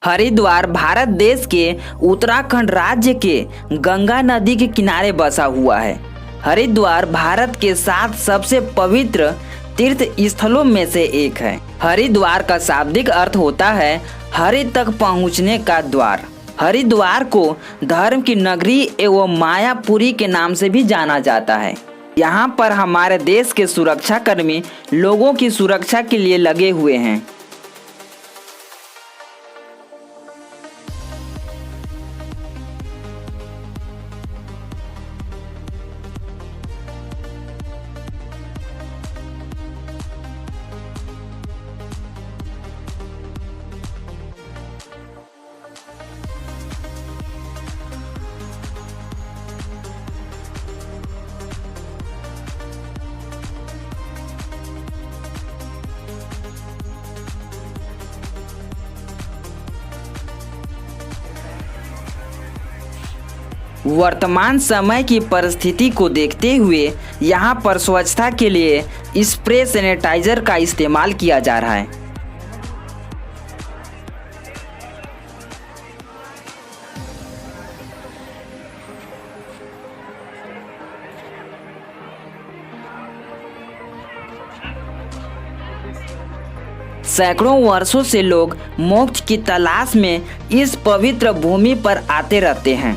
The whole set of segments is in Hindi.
हरिद्वार भारत देश के उत्तराखंड राज्य के गंगा नदी के किनारे बसा हुआ है। हरिद्वार भारत के 7 सबसे पवित्र तीर्थ स्थलों में से एक है। हरिद्वार का शाब्दिक अर्थ होता है हरि तक पहुंचने का द्वार। हरिद्वार को धर्म की नगरी एवं मायापुरी के नाम से भी जाना जाता है। यहाँ पर हमारे देश के सुरक्षा कर्मी लोगों की सुरक्षा के लिए लगे हुए हैं। वर्तमान समय की परिस्थिति को देखते हुए यहाँ पर स्वच्छता के लिए स्प्रे सैनिटाइजर का इस्तेमाल किया जा रहा है। सैकड़ों वर्षों से लोग मोक्ष की तलाश में इस पवित्र भूमि पर आते रहते हैं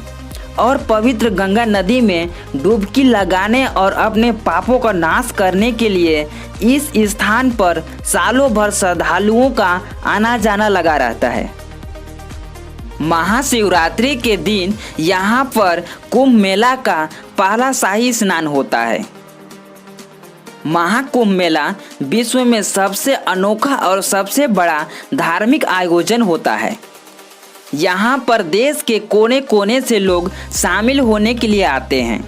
और पवित्र गंगा नदी में डुबकी लगाने और अपने पापों का नाश करने के लिए इस स्थान पर सालों भर श्रद्धालुओं का आना जाना लगा रहता है। महाशिवरात्रि के दिन यहाँ पर कुंभ मेला का पहला शाही स्नान होता है। महाकुंभ मेला विश्व में सबसे अनोखा और सबसे बड़ा धार्मिक आयोजन होता है। यहाँ पर देश के कोने कोने से लोग शामिल होने के लिए आते हैं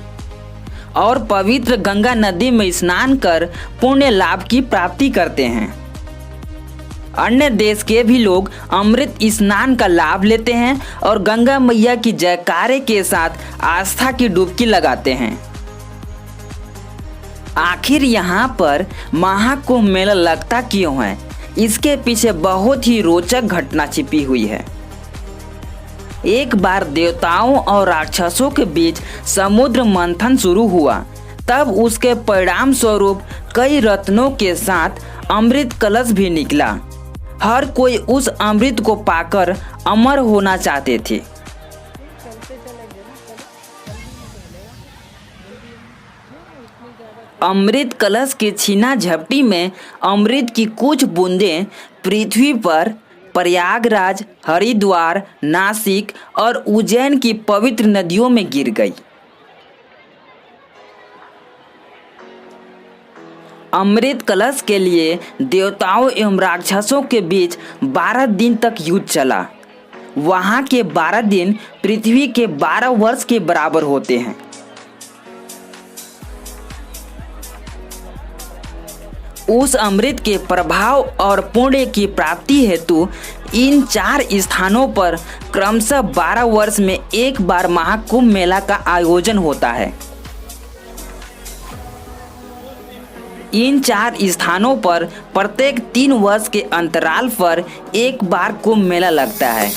और पवित्र गंगा नदी में स्नान कर पुण्य लाभ की प्राप्ति करते हैं। अन्य देश के भी लोग अमृत स्नान का लाभ लेते हैं और गंगा मैया की जयकारे के साथ आस्था की डुबकी लगाते हैं। आखिर यहाँ पर महाकुंभ मेला लगता क्यों है? इसके पीछे बहुत ही रोचक घटना छिपी हुई है। एक बार देवताओं और राक्षसों के बीच समुद्र मंथन शुरू हुआ। तब उसके परिणाम स्वरूप कई रत्नों के साथ अमृत कलश भी निकला। हर कोई उस अमृत को पाकर अमर होना चाहते थे। अमृत कलश की छीना झपटी में अमृत की कुछ बूंदें पृथ्वी पर प्रयागराज, हरिद्वार, नासिक और उज्जैन की पवित्र नदियों में गिर गई। अमृत कलश के लिए देवताओं एवं राक्षसों के बीच 12 दिन तक युद्ध चला। वहां के 12 दिन पृथ्वी के 12 वर्ष के बराबर होते हैं। उस अमृत के प्रभाव और पुण्य की प्राप्ति हेतु इन 4 स्थानों पर क्रमशः 12 वर्ष में एक बार महाकुंभ मेला का आयोजन होता है। इन 4 स्थानों पर प्रत्येक 3 वर्ष के अंतराल पर एक बार कुंभ मेला लगता है।